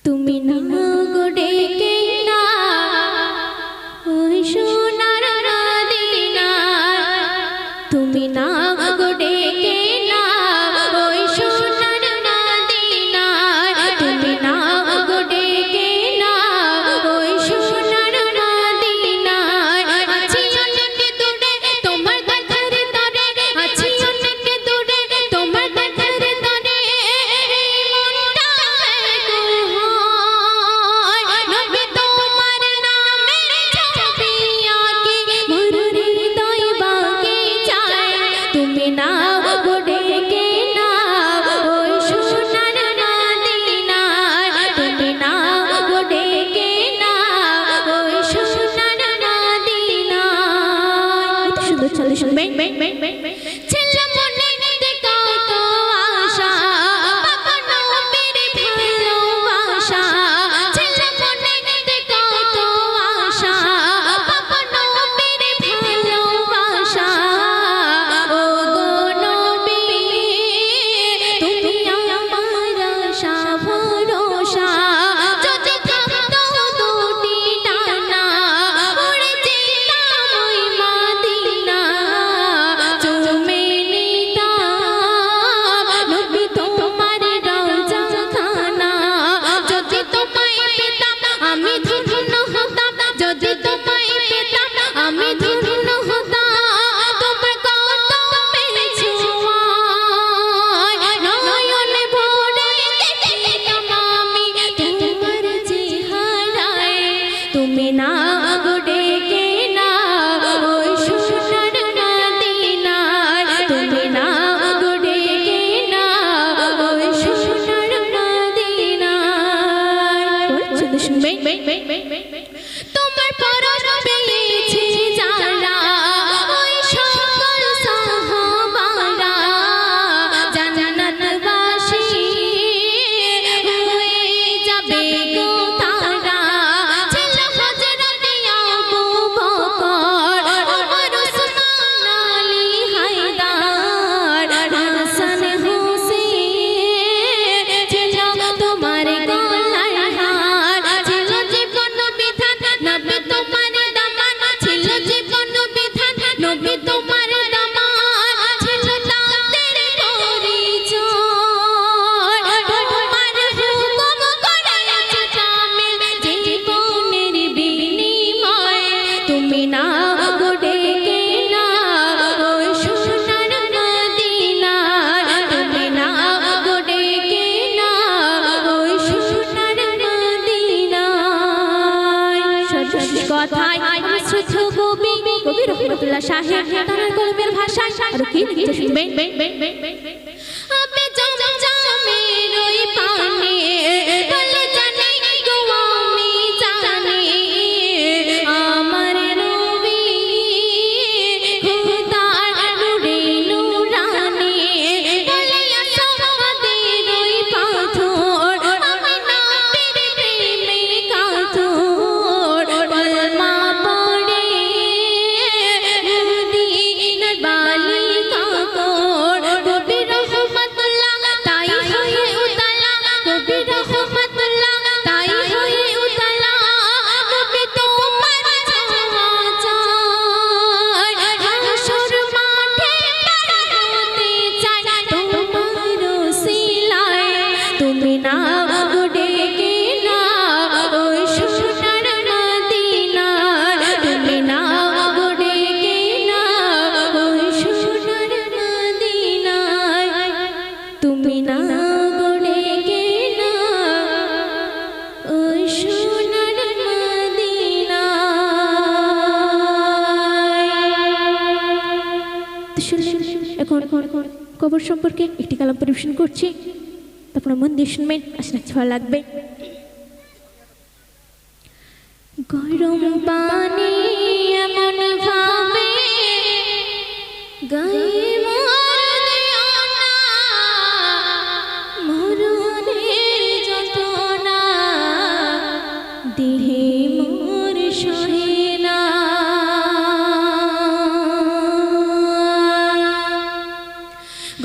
তুমি না গো ডেকে না ওই সোনার মদিনা, তুমি না গো ডেকে না ওই সোনার মদিনা, তুমি না গো ডেকে না ওই সোনার মদিনা। আছি অনেক দূরে তোমার দেখার তরে, আছি অনেক দূরে তোমার দেখার তরে, মনটা ব্যাকুল হয়। নবী তোমার নামের ছবি আঁকি মোর হৃদয় বাঁকে চায়। তুমি না গো ডেকে না ওই সোনার মদিনা, তুমি না গো ডেকে না ওই সোনার মদিনা। এত সুন্দর ছলে শুনবে ছেলে মনে দেখাও তো আশা, বাবা নবীর ভালোবাসা। ছেলে মনে দেখাও তো আশা, বাবা নবীর ভালোবাসা। ও গো নবী তুমি আমার আশা ভরসা, যদি থাকতো দুটি ডানা উড়ে যেতাম ওই মদিনা। চুমে নিতাম নবী তোমার রওজা খানা, যদি তোমায় পেতাম আমি ধন্য হতাম, যদি তোমায় পেতাম আমি ধন্য হতাম। তোমার কদমে ছোঁয়ায় নয়ন ভরে দেখিতাম আমি তোমার চেহারায়। তুমি না গো ডেকে না ওই সোনার মদিনা, তুমি না গো ডেকে না ওই সোনার মদিনা। শুধু শুনবে তোমার পরশ পেয়েছে যারা ওই সকল সাহাবারা, জান্নাতবাসী হয়ে যাবে গো তারা। ছিল হযরতে আবু বকর, ওমর, ওসমান, আলী, হায়দার, হাসান, হোসেন ছিল তোমার গলার হার। ছিল জীবন বিধান নবী তোমার দামান, ছিল জীবন বিধান নবী তোমার দামান। ছিল তাদের পরিচয়, তোমার হুকুম করেছে কামিল জীবনের বিনিময়। তুমি না গো ডেকে না ওই সোনার মদিনা, তুমি না গো ডেকে না ওই সোনার মদিনা। সর্বশেষ কথায় আমার শ্রদ্ধ কবি রহমতুল্লাহ সাহেব তার কলমের ভাষায় আরো কি লিখতে শুনবেন। আমি জমজমের ওই পানি বলে জানি গো আমি জানি, আমার নবী খোদার নূরে নূরানি। বলে আসাদের ওই পাথর আমি নবীর প্রেমে কাতর, কলমা পড়ে মদিনার বালিকা কোর। কবি রহমতুল্লাহ তাই হয়ে উতলা, কবি রহমতুল্লাহ তাই হয়ে উতলা। নবী তোমার ছোঁয়া চায়, হাসর মাঠে পার হতে চায় তোমার ওসিলায়। তুমি না গো ডেকে না ওই সোনার মদিনা, তুমি না গো ডেকে না ওই সোনার মদিনা, তুমি না গো ডেকে না ওই সোনার মদিনা। তো শুনলেন, এখন কবর সম্পর্কে একটি কালাম পরিবেশন করছি, আপনারা মন দিয়ে শুনবেন, আশা রাখছি ভালো লাগবে। গরম পানি এমন ভাবে গায়ে মোর দিও না, মরণের যন্ত্রণা দেহে মোর সহে না।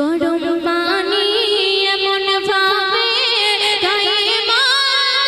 গরম পানি এমন ভাবে গায়ে মোর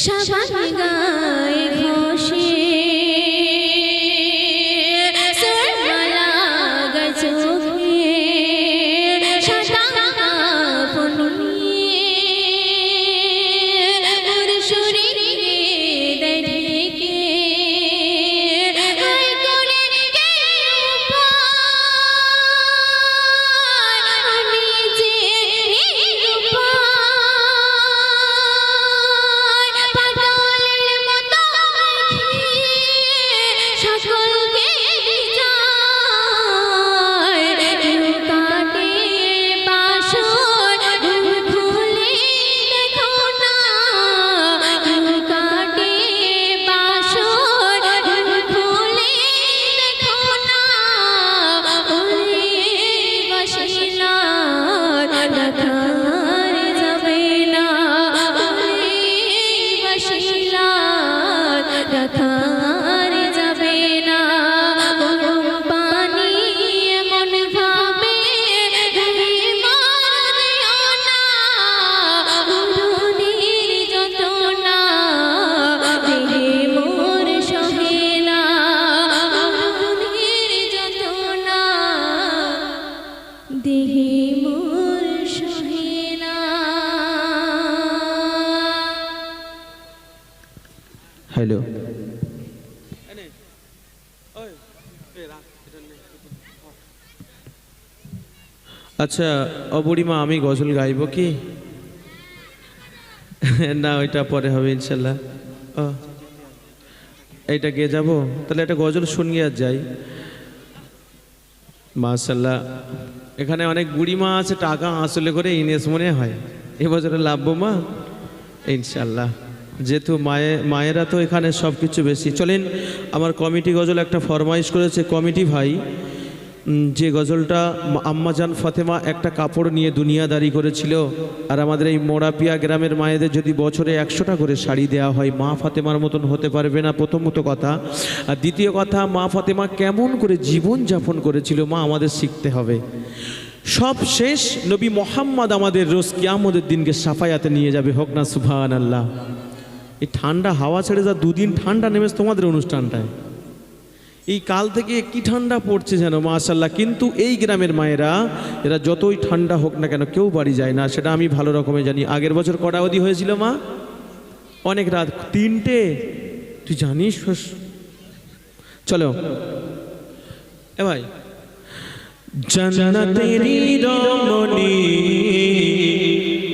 সাবান গায়ে ঘষে সুরমালা গায়ে চোখে সাদা কাফন নিয়ে ওর শরীরে দেয় ঢেকে হায় করে কে উপায় আমি যে নিরুপায় পাগলের মতো সকলকে যায় কেউ কাটে বাসর খুলে দেখো না কেউ কাটে বাসর খুলে দেখো না ওরে বাসিলা দেখার যাবে না ওরে বাসিলা দেখার যাবে না গরম পানি এমন ভাবে গায়ে মার দিও না উড়ুনির যন্ত্রণা দেহে মোর সহে না উড়ুনির যন্ত্রণা দেহে মোর সহে না। হ্যালো, আচ্ছা বুড়িমা আমি গজল গাইব কি? না ওইটা পরে হবে ইনশাল্লাহ। এইটা গিয়ে যাব, তাহলে একটা গজল শুনিয়ে আর যাই। মাশাল্লাহ, এখানে অনেক বুড়িমা আছে, টাকা আসলে করে ইনেস মনে হয় এবছরে লাভবো মা ইনশাল্লাহ। যেহেতু মায়েরা তো এখানে সব কিছু বেশি। চলেন, আমার কমিটি গজল একটা ফরমাইশ করেছে কমিটি ভাই, যে গজলটা আম্মাজান ফাতেমা একটা কাপড় নিয়ে দুনিয়াদারি করেছিল। আর আমাদের এই মোড়াপিয়া গ্রামের মায়েদের যদি বছরে 100টা করে শাড়ি দেওয়া হয়, মা ফাতেমার মতন হতে পারবে না, প্রথমত কথা। আর দ্বিতীয় কথা, মা ফাতেমা কেমন করে জীবন যাপন করেছিল মা আমাদের শিখতে হবে। সব শেষ নবী মোহাম্মদ আমাদের রোজ কিয়ামতের দিনকে সাফায়াতে নিয়ে যাবে, হোক না সুবহানাল্লাহ। এই ঠান্ডা হাওয়া ছেড়ে যা 2 দিন ঠান্ডা নেমেছে তোমাদের অনুষ্ঠানটায়, এই কাল থেকে কি ঠান্ডা পড়ছে যেন মাশাল্লাহ। কিন্তু এই গ্রামের মায়েরা এরা যতই ঠান্ডা হোক না কেন কেউ বাড়ি যায় না, সেটা আমি ভালো রকমে জানি। আগের বছর কটা অবধি হয়েছিল মা? অনেক রাত, 3টে, তুই জানিস? চলো এ ভাই, জান্নাতেরি রমণী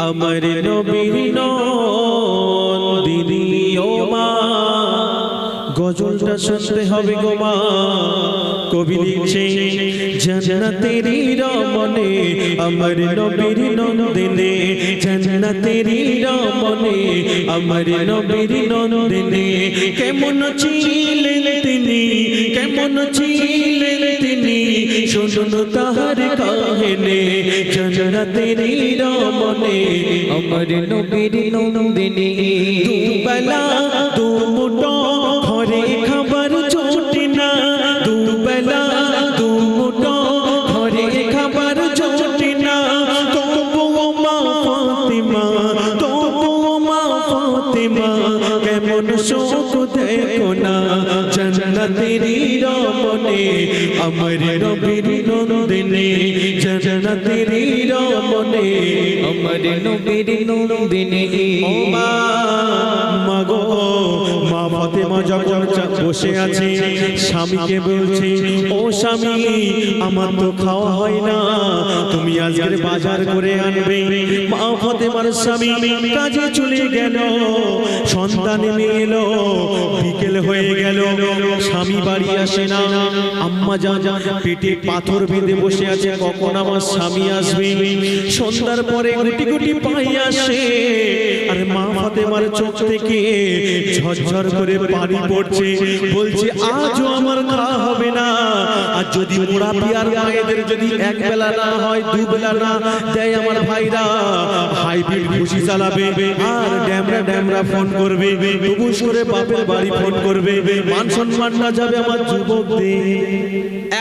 আমার নবীর নন্দিনী ও মা, গজলটা শুনতে হবে গো মা। কবি লিখছে, জান্নাতেরি রমণী আমার নবীর নন্দিনী, জান্নাতেরি রমণী আমার নবীর নন্দিনী। কেমন ছিলেন তিনি, কেমন ছিলেন তিনি, শুনুন তাহার কাহিনী। জান্নাতেরি রমণী আমার নবীর নন্দিনী, দুবেলা দুমুঠো ঘরে খাবার জোটে না, দুবেলা দুমুঠো ঘরে খাবার জোটে না, তবুও মা ফাতেমা, তবুও মা ফাতেমা কেমন শোক দেখো না। জান্নাতেরি রমণী আমার নবীর নন্দিনী, জান্নাতেরি রমণী আমার নবীর নন্দিনী। ও মা, মাগো মা ফাতেমা যখন বসে আছে, স্বামীকে বলছে, ও স্বামী আমার তো খাওয়া হয় না, তুমি আজকের বাজার করে আনবে। মা ফাতেমার স্বামী কাজে চলে গেল, সন্তান নিয়ে এলো, বিকেল হয়ে গেল, স্বামী বাড়ি আসে না। আম্মা জান পেটে পাথর বেঁধে বসে আছে, কখন আমার স্বামী আসবে। সন্ধ্যার পরে গুটি গুটি পাই আসে, আর মা ফাতেমার চোখ থেকে ঝরঝর করে পানি পড়ছে। বলছে, আজও আমার খাওয়া হবে না। আর যদি মোড়াপিয়ার মায়েদের যদি এক বেলা না হয়, 2 বেলা না দেয়, আমার ভাইরা হাইব্রিড খুশি চালাবে, আর ড্যামরা ড্যামরা ফোন করবে, টুবুস করে বাপের বাড়ি ফোন করবে, মান সম্মান না যাবে আমার যুবকদের।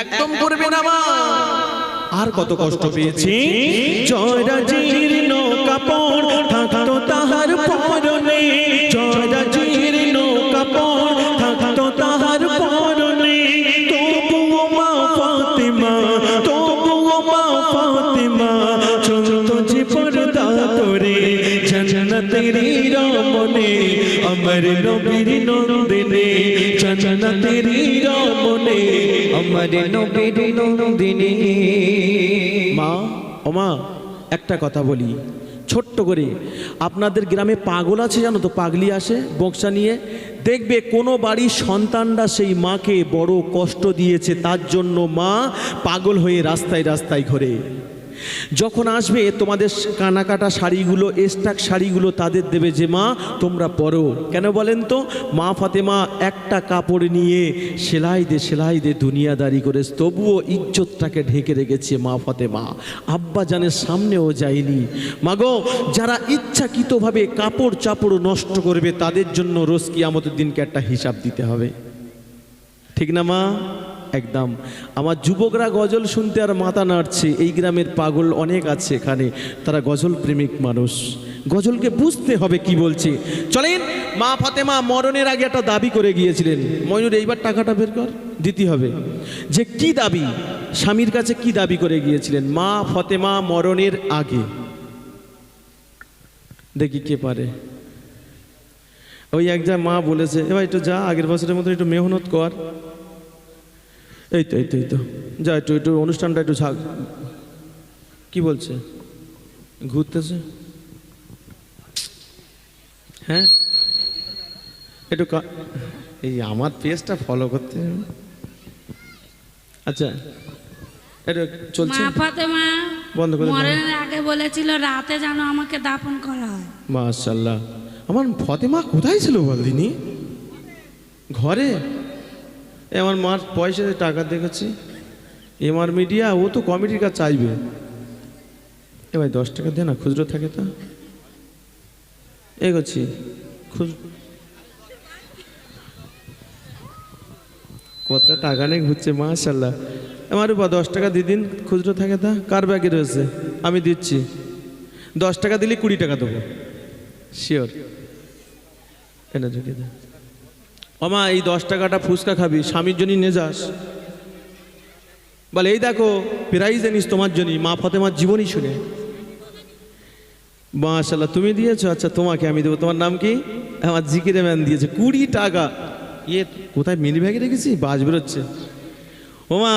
একদম করবে না মা। আর কত কষ্ট পেয়েছি, জয়রাজির নৌকা পড় থাকতো তাহার জান্নাতেরি রমণে আমার নবীর নন্দিনে জান্নাতেরি রমণে আমার নবীর নন্দিনে। মা ও মা, একটা কথা বলি ছোট্ট করে, আপনাদের গ্রামে পাগল আছে জানো তো, পাগলি আসে বক্সা নিয়ে, দেখবে কোনো বাড়ির সন্তানরা সেই মাকে বড় কষ্ট দিয়েছে, তার জন্য মা পাগল হয়ে রাস্তায় রাস্তায় ঘোরে। যখন আসবে তোমাদের কানাকাটা শাড়িগুলো, স্টাক শাড়িগুলো তাদের দেবে যে মা তোমরা পরো। কেন বলেন তো? মা ফাতেমা একটা কাপড় নিয়ে সেলাই দে দুনিয়াদারি করে তবুও ইজ্জতটাকে ঢেকে রেখেছে মা ফাতেমা, আব্বা জানের সামনেও যায়নি। মাগো, যারা ইচ্ছাকৃতভাবে কাপড় চাপড় নষ্ট করবে তাদের জন্য রোজ কিয়ামতের দিনকে একটা হিসাব দিতে হবে, ঠিক না মা? একদম। আমার যুবকরা গজল শুনতে আর মাথা নাড়ছে, এই গ্রামের পাগল অনেক আছে এখানে, তারা গজল প্রেমিক মানুষ, গজলকে বুঝতে হবে কি বলছে। চলেন, মা ফাতেমা মরণের আগে একটা দাবি করে গিয়েছিলেন, ময়ূর এইবার টাকাটা বের কর, দিতে হবে। যে কি দাবি, স্বামীর কাছে কি দাবি করে গিয়েছিলেন মা ফাতেমা মরণের আগে? দেখি কে পারে। ওই এক যা মা বলেছে, এবার একটু যা আগের বছরের মতো একটু মেহনত কর, এই তো যা একটু অনুষ্ঠানটা একটু ছাগ। কি বলছে? ঘুরতেছে? হ্যাঁ, একটু এই আমার পেজটা ফলো করতে। আচ্ছা, এটা চলছে। মা ফাতেমা বন্ধ করে দাও। মরণের আগে বলেছিল রাতে যেন আমাকে দাফন করা হয়। মাশাআল্লাহ, আমার ফাতেমা কোথায় ছিল বলদিনি? ঘরে। আমার মার পয়সা টাকা দেখেছি, এমআর মিডিয়া, ও তো কমিটির কাছে চাইবে। এ ভাই 10 টাকা দে না, খুচরো থাকে তা এগোচ্ছি। কতটা টাকা নেই ঘুরছে, মাশাআল্লাহ। আমার 10 টাকা দিদিন খুচরো থাকে তা, কার ব্যাগে রয়েছে? আমি দিচ্ছি। 10 টাকা দিলে 20 টাকা দেবো, শিওর। এটা ঢুকে দে। আমা, এই 10 টাকাটা ফুচকা খাবি, স্বামীর জন্য নিয়ে যাস। বলে এই দেখো প্রাইজ জানিস তোমার জন্য, মা ফাতেমার জীবনী শুনে। মাশাআল্লাহ, তুমি দিয়েছো? আচ্ছা, তোমাকে আমি দেবো। তোমার নাম কি? আমার জিকিরে ম্যান দিয়েছে 20 টাকা। ইয়ে কোথায় মিনি ব্যাগে রেখেছি, বাজ বেরোচ্ছে। ওমা,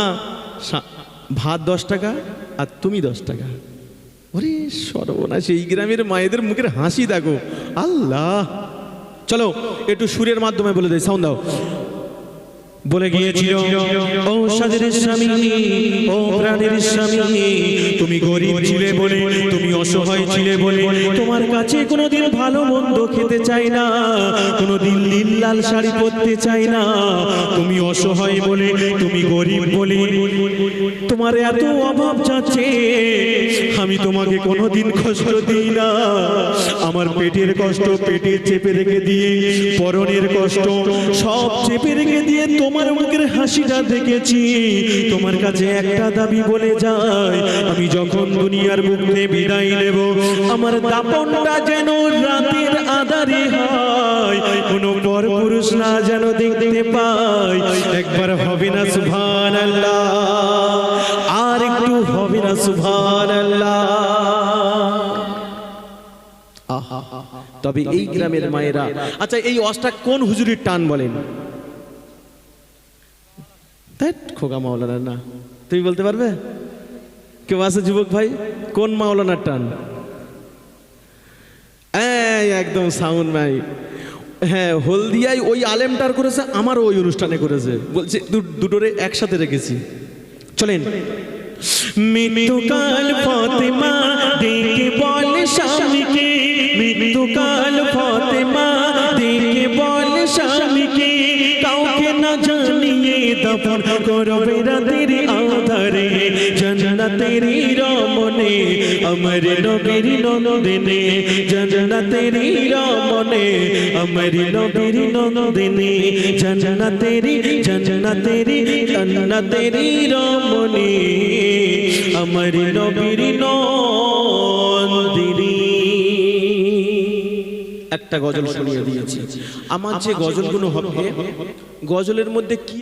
ভাত 10 টাকা আর তুমি 10 টাকা। ওরে সর্বনাশ, এই গ্রামের মায়েদের মুখের হাসি দেখো, আল্লাহ। চলো একটু সুরের মাধ্যমে বলে দেয়, সাউন্ড দাও। বলে গিয়েছিল, ও সাজের স্বামী, ও প্রাণের স্বামী, তুমি গরিব ছিলে বলে, তুমি অসহায় ছিলে বলে তোমার কাছে কোনোদিন ভালো মন্দ খেতে চাই না, কোনোদিন নীল লাল শাড়ি পরতে চাই না। তুমি অসহায় বলে, তুমি গরিব বলে তোমার এত অভাব যাচ্ছে, আমি তোমাকে কোনোদিন কষ্ট দিই না। আমার পেটের কষ্ট পেটে চেপে রেখে দিয়ে, পরনের কষ্ট সব চেপে রেখে দিয়ে তোমার মুখের হাসিটা দেখেছি। তোমার কাছে একটা দাবি বলে যায়, আমি যখন দুনিয়ার বুক থেকে বিদায় নেব, আমার দাপনটা যেন রাতের আঁধারে হয়, কোনো পরপুরুষ না যেন দেখতে পাই। একবার হবে না সুবহানাল্লাহ, আর একটু হবে না সুবহানাল্লাহ। তবে এই গ্রামের মায়েরা, আচ্ছা এই অষ্টা কোন হুজুরির টান বলেন? খোকা মাওলানা না, তুমি বলতে পারবে? কেউ আছে যুবক ভাই, কোন মাওলানার টান? একদম সাউন্ড ভাই। হ্যাঁ, হলদিয়ায় ওই আলেমটার করেছে, আমার ওই অনুষ্ঠানে করেছে, বলছে দুটোরে একসাথে রেখেছি। চলেন। মৃত্যুকাল ফাতেমা দেখে বল স্বামীকে, মৃত্যুকাল ফাতেমা দেখে বল স্বামীকে, কাউকে না জানিয়ে দাফন করবে রাতের আঁধারে, জান্নাতের রমণে আমার নবীর নন্দিনে, জান্নাতের রমণে আমার নবীর নন্দিনে, জান্নাতের রমণে আমার নবীর নন্দিনী। একটা গজল শুনিয়ে দিয়েছি। আমার যে গজলগুলো হবে, গজলের মধ্যে কি